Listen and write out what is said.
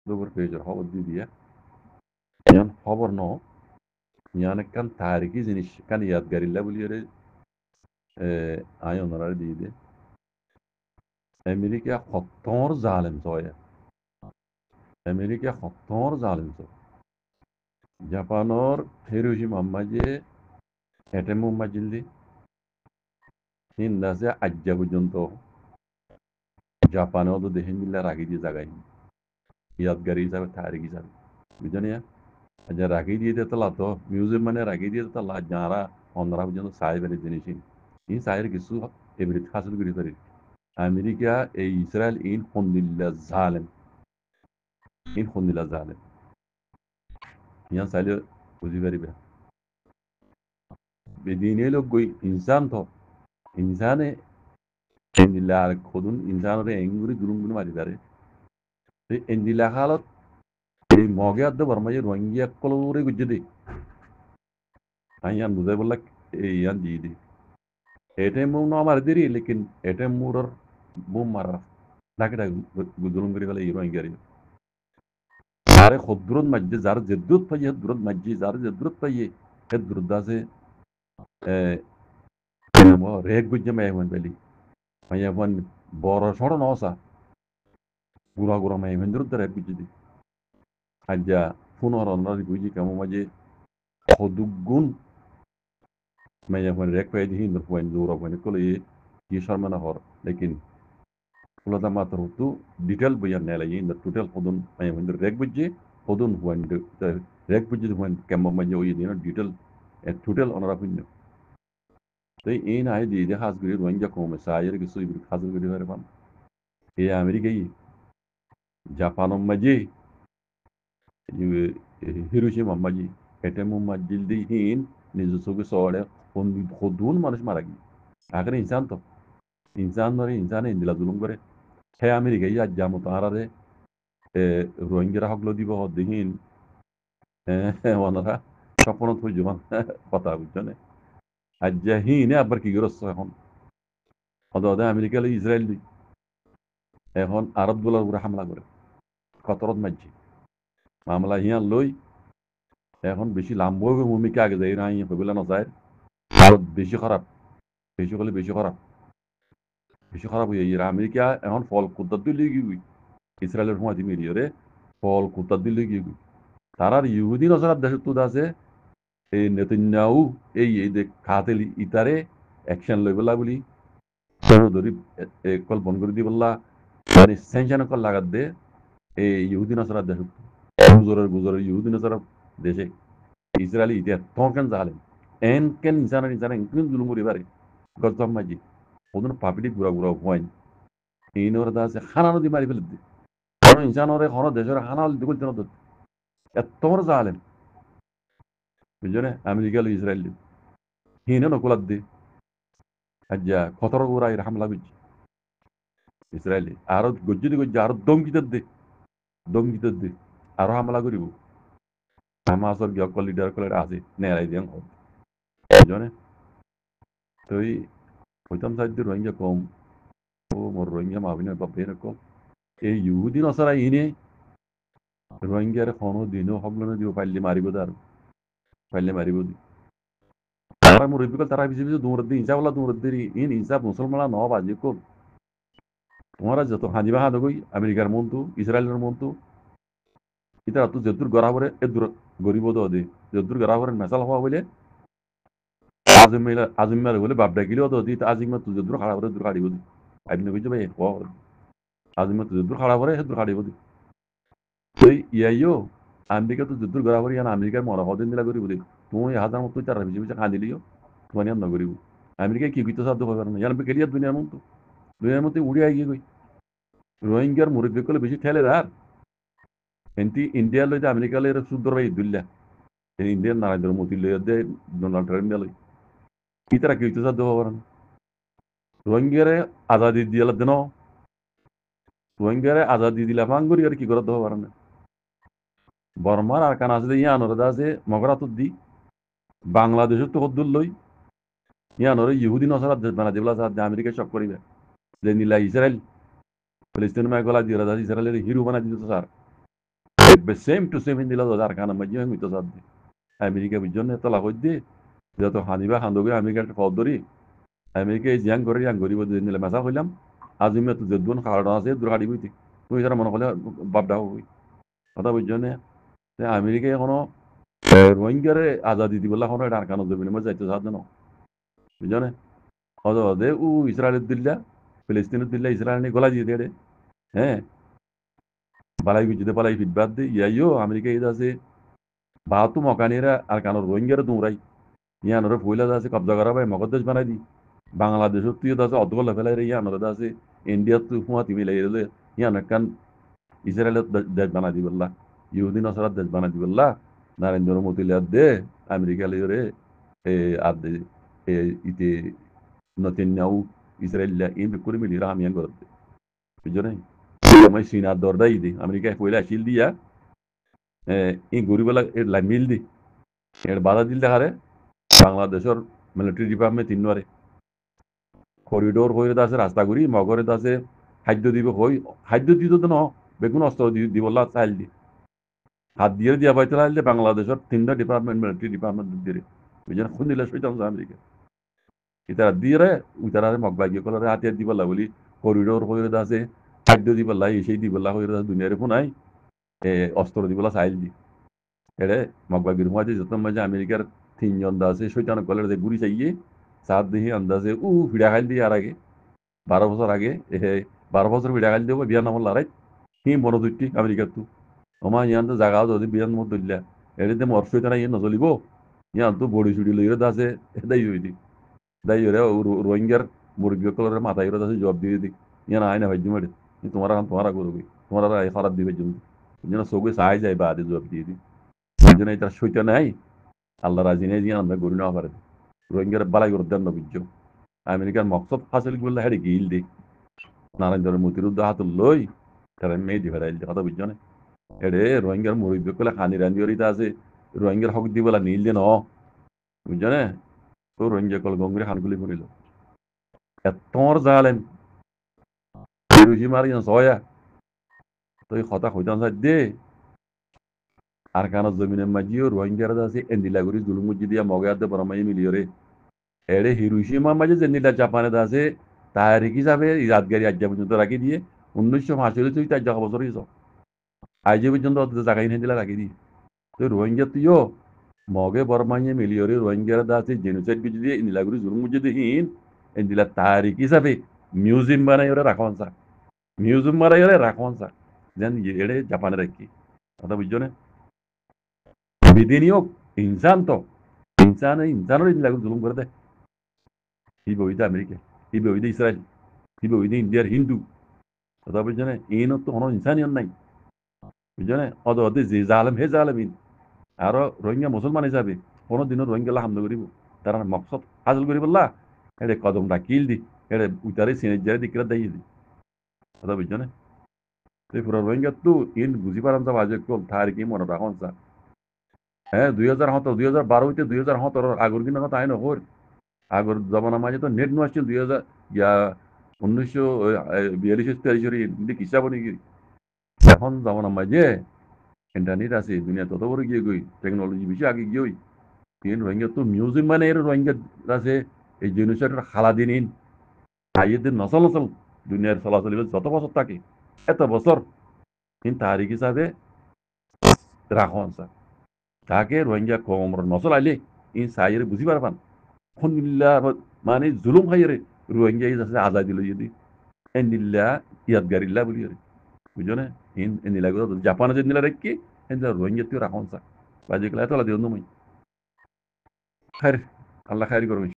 دوبر بيجر خبر دي دي yan خبر نو يعني كان تاريخي زينش كان يادغاري لا بوليره ayon rar di de Amerika xottor zalim soya Amerika xottor zalim so Japanor Hiroshima maje etemu majildi hinda se ajja purjonto Japan odo dehin billa ragi di jagai yadgari hisabe tarik hisabe বুঝনি আজ রাখি দিয়ে দিতলা তো museum মানে রাখি দিয়ে দিতলা যারা অন্যরা পর্যন্ত সাহেবের জিনিস এই সাহেবের কিছু এবিলিট হাসিল করে পারি আমেরিকা এই ইসরায়েল ইন হন্দিল্লা জালেম ইয়ান সাইলে বুঝি পারিবে বেদিনে লোক গই ইনসান তো ইনসানে এন্দিলা আর খোদুন ইনসানরে এঙ্গুরি গুরুম গুরুম মারি পারে এন্দিলা হালত এই মগে আদ্দ বর্মাজে রোহিঙ্গিয়া কলরে গুজে ayan buday bolak yan jidi etem mum no mar diri lekin etem muror bum mara nakida gudulum gari wala yiro ingari sare khodrut majje zar jeddut paye durut majje zar jeddut paye hed durudase e mo reg gujje may mon beli maya mon boro soro nosa gura gura may men durut reg gujje aja funoro nari guji kamu maje khodugun maya mon reg paye hin dur point duro point kolo ye sharmana hor lekin Kulada matarutu detail buyan nela yin the total hodun ay when the reg budge hodun when the reg budge when kemma manyo yin detail total on rapin they in ay di has grid when ja come sayir gi su ibri khazul grid hare ban e amerika yi japan maji hiroshima maji etemu majildi hin nizu sugu sore hodun manush maragi agar insan nore insan indila dulum gore he amerika yi ajjamu tarare রোহিঙ্গারা হকলো দিব দিন ওনারা স্বপ্ন তো জমান কথা বুঝছেন আজ হিনে আবার কি করছে এখন অদে আমেরিকা ইসরায়েল এখন আরব গুলোর উপরে হামলা করে কতরত মারছে মামলা হিয়ান লই এখন বেশি লাম্বো ভূমিকা আগে যাই না ভেবেলা না যায় আরো বেশি হলে বেশি খারাপ হয়ে যায় আমেরিকা এখন ফল কুত্তার দিলে গিয়ে ইসরায়েলের সময় মিলিয়ে ফল কুত্তার দিলে গিয়ে তারার ইহুদি নজরাত দেশ তো আছে এই নেতন্যাহু এই যে খাতেল ইতারে অ্যাকশন লই বলা বলি ধরি কল বন করে দি বললা মানে সেনশন কল লাগাত দে এই ইহুদি নজরাত দেশ গুজরের ইহুদি নজরাত দেশে ইসরায়েলি ইতিহাস তখন জালেম এন কেন ইনসান ইনক্লুন জুলুম করি পারে গজম মাজি ওদের পাবলিক গুড়া গুড়া হওয়াই এই নর দা আছে খানা নদী মারি ফেলে দি কারণ ইনসানরে হন দেশের খানা দিগুল তেন এত জালেম বুঝলে আমেরিকা ইসরায়েল হিনে নকুলাত দি আজ্জা খতর গুড়া এর হামলা বুঝছি ইসরায়েলি আরো গজ্জি আরো দমকিতে দে আরো হামলা করিব হামাসর গিয়া লিডার কলে আছে নেরাই দিয়াং বুঝলে তুই হইতাম সাইড রোহিঙ্গা কম ও মোর রোহিঙ্গা মাবিনে বাপের কম এই ইহুদি নসরা ইনে রোহিঙ্গার কোনো দিনও হগলনে দিব পাইলে মারিব দি তারা মুরব্বী তারা বিজে দূর দি ইনসাফলা দূর দি ইন ইনসাফ মুসলমানা ন বাজি কল তোমারা যত হাজিবা হাদ গই আমেরিকার মন্তু ইসরায়েলের মন্তু ইতারা তো যেদুর গরাবরে এদুর গরিব দে যেদুর গরাবরে মেসাল হওয়া বলে আজিমের বলে বাপ ডাকিলেও তো দিত আজিমা তো যেদুর খাড়া করে দূর কাটিব দি আইনে কইছে ভাই আজিমা তো যেদুর খাড়া করে হেদুর কাটিব দি তুই ইয়াইও আমেরিকা তো যুদ্ধর গড়াগড়ি ইয়ান আমেরিকার মরা হদিন দিলা করিব দেখ তুই হাজার মতো তার বিজে কাঁদিলিও তোমার ইয়ান নগরিব আমেরিকা কি কইতে সাধ্য হবে না ইয়ান বেকেলিয়া দুনিয়ার মতো উড়িয়া গিয়ে গই রোহিঙ্গার মুরব্বী করলে বেশি ঠেলে আর এনতি ইন্ডিয়া লইতে আমেরিকা লই সুন্দর ভাই দুল্লা ইন্ডিয়ান নারায়ণ মোদী লই দে ডোনাল্ড ট্রাম্প লই কি তারা কইতে সাধ্য হবে না রোহিঙ্গারে আজাদি দিয়াল দেন রোহিঙ্গারে আজাদি দিলা ভাঙ্গুরি আর কি করতে হবে না বর্মার আর কান আছে ইয়ানোর আছে মগরাতুর দি বাংলাদেশের তো হদ্দুল লই ইয়ানোর ইহুদি নসরাত বানা যেগুলা আমেরিকা শক করিবে যে নীলা ইসরায়েল ফিলিস্তিন মায় গলা দিয়ে ইসরায়েলের হিরো বানা দিতে স্যার সেম টু সেম হিন্দিলা আর কানা মাঝি আমি তো সাথে আমেরিকা বিজন তো লাগ দে যত হানিবা হান্দবে আমেরিকা ফদ ধরি আমেরিকা জিয়াং করে ইয়াং গরিব দিলে মেসা হইলাম আজিমে তো জেদুন খাওয়া আছে দূর হাড়ি বইতে তুই যারা মনে করলে বাপডা হই কথা বুঝছো আমেরিকা এখনো রোহিঙ্গারে আজাদি দিবলা এখন এটা আরকানো জমিনে মধ্যে যাইতে সাহায্য না বুঝছো না হদ হদে ও ইসরায়েলের দিল্লা ফিলিস্তিনের দিল্লা ইসরায়েল নিয়ে গলা দিয়ে দেড়ে হ্যাঁ বালাই গুজিতে পালাই ফিডবাদ দে ইয়াইও আমেরিকা এই আছে বাহাতু মকানিরা আর কানো রোহিঙ্গারে দুমরাই ইয়ানোরে পয়লা আছে কবজা করা ভাই মগদেশ বানাই দি বাংলাদেশত তুই আছে অদগল ফেলাই রে ইয়ানোরে আছে ইন্ডিয়াত তুই হুঁয়াতি মিলাই রে ইয়ান কান ইসরায়েলত দেশ বানাই দিবল্লা ইহুদিন নসরাত দেশ বানাই দিবল্লা নরেন্দ্র মোদী লিয়ার দে আমেরিকা লিওরে এ আর দে এ ইতে নতেন্যাহু ইসরায়েল ইন করে মিলি রামিয়ান করতে বুঝছো না আমি সিনার দরদাই দি আমেরিকা পয়লা আসিল দিয়া এই গরিবেলা এর মিল দি এর বাধা দিল দেখারে বাংলাদেশের মিলিটারি ডিপার্টমেন্ট তিনবারে করিডোর হয়ে আছে রাস্তা ঘুরি মগরে আছে খাদ্য দিব হই খাদ্য দিত তো ন বেগুন অস্ত্র দিবলা চাইল দি হাত দিয়ে দিয়া পাইতে লাগলে বাংলাদেশের তিনটা ডিপার্টমেন্ট মিলিটারি ডিপার্টমেন্ট দিয়ে বুঝলেন খুন দিলে সইতাম আমেরিকা ইতারা দিয়ে উতারে মগবাগিয়ে কলরে হাতিয়ার দিবলা বলি করিডোর হয়ে আছে খাদ্য দিবলা সেই দিবলা হয়ে দুনিয়ারে ফোনাই অস্ত্র দিবলা চাইল দি এড়ে মগবাগির মাঝে যত মাঝে আমেরিকার তিনজন আছে সৈতান কলের ঘুরি চাইয়ে সাত দিহি আন্দাজে ভিড়া খাইল দিয়ে আর আগে 12 বছর আগে 12 বছর ভিড়া খাইল দেবো বিয়ার নামল লড়াই মনোদুটি আমেরিকার তু আমার ইয়ান তো জাগাও যদি বিয়ান মত দিলা এড়িতে মর সৈতান ইয়ে নচলিব ইয়ান তো বড়ি চুড়ি লইরে আছে দায়ী হইদি দায়ী হরে রোহিঙ্গার মুরগি কলরের মাথায় আছে জবাব দিয়ে দি ইয়ান আয় না ভাই মারি তোমারা করবি তোমারা খারাপ দিবে জমি যেন চোখে চাই যায় বা আদি জবাব দিয়ে দি যেন এটা সইতে নাই আল্লাহ রাজি নেই দিয়ে আমরা গড়ি নেওয়া পারে রোহিঙ্গার বালাই করে দেন নবীজ আমেরিকার মকসদ হাসিল করলে হারি গিল দি নারায়ণ মোদীর উদ্দা হাত লই তারা মেয়ে দি ফেরাইল কথা বুঝছো না এড়ে রোহিঙ্গার মুরব্বী কলে খানি রান্ধি ওরিতে আছে রোহিঙ্গার হক দি বলা নীল দিয়ে ন বুঝছো না তো রোহিঙ্গা কল গঙ্গুরে খানগুলি করিল এতর জালেন হিরোশিমার সয়া তো এই কথা হইতাম দে আর কান জমিনের মাঝিও রোহিঙ্গার আছে এন্দিলাগুড়ি জুলুমুজি দিয়া মগাতে বরমাই মিলিয়রে এড়ে হিরোশিমার মাঝে যেনিলা জাপানে আছে তারিখ হিসাবে ইয়াদগারি আজ পর্যন্ত রাখি দিয়ে 1945 তুই 4 বছর হয়েছ আজ পর্যন্ত জায়গায় নিয়ে দিলা রাখি দিয়ে তো রোহিঙ্গা তুইও মগে বরমাইয়ে মিলিয়রে রোহিঙ্গার আছে জেনোসাইড কিছু দিয়ে নীলাগুড়ি জুলুমুজি দিহীন এন্দিলা তারিখ হিসাবে মিউজিয়াম বানাই ওরা রাখন সা মিউজিয়াম বানাই ওরা রাখন সা যেন এড়ে জাপানে রাখি কথা বুঝছো না বিধিনিয়োগ ইনসান তো ইনসানের নীলাগুড়ি জুলুম করে দেয় ই বইতে আমেরিকা ই বইতে ইসরায়েল ই বইতে ইন্ডিয়ার হিন্দু কথা বুঝছো না ইনত তো কোনো ইনসানিয়ত নাই বুঝছো না অদে যে জালেম হে জালেম ইন আরো রোহিঙ্গা মুসলমান হিসাবে কোনোদিনও রোহিঙ্গা হামলা করিব তার মকসদ হাসিল করি বললা এটা কদমটা কিল দি এটা উতারে সিনের জারে দিকরা দাইয়ে দি কথা বুঝছো না তুই পুরো রোহিঙ্গা তো ইন বুঝি পারাম তো বাজে কল থার কি মনে রাখন সা হ্যাঁ 2017 2012 হইতে 2017 আগর দিনের কথা আইন হর আগর জমানা মাঝে তো নেট নো আসছিল 2000 ইয়া 1942 হিসাব নাকি এখন জমানা মাঝে ইন্টারনেট আছে দুনিয়া তত বড় গিয়ে গই টেকনোলজি বেশি আগে গিয়ে তিন রোহিঙ্গা তো মিউজিয়াম মানে এর রোহিঙ্গা আছে এই জেনোসাইডের খালা দিন ইন আইয়েদের নসল নসল দুনিয়ার চলাচল যত বছর থাকে এত বছর কিন্তু তারিখ হিসাবে রাখন স্যার তাকে রোহিঙ্গা কম নসল আইলে ইন সাইয়ের বুঝি পারবান alhamdulillah মানে জুলুম খাইরে রোহিঙ্গা আছে আজাদি লই যদি এন্দিল্লা ইয়াদগারিল্লা বলি বুঝছো না ইন এন্দিলা গুলো জাপানে যে নিলা রেখি এন্দিলা রোহিঙ্গা তুই রাখন স্যার বাজে গেলা তো লা দিও নমই খাইর আল্লাহ খাইর করবে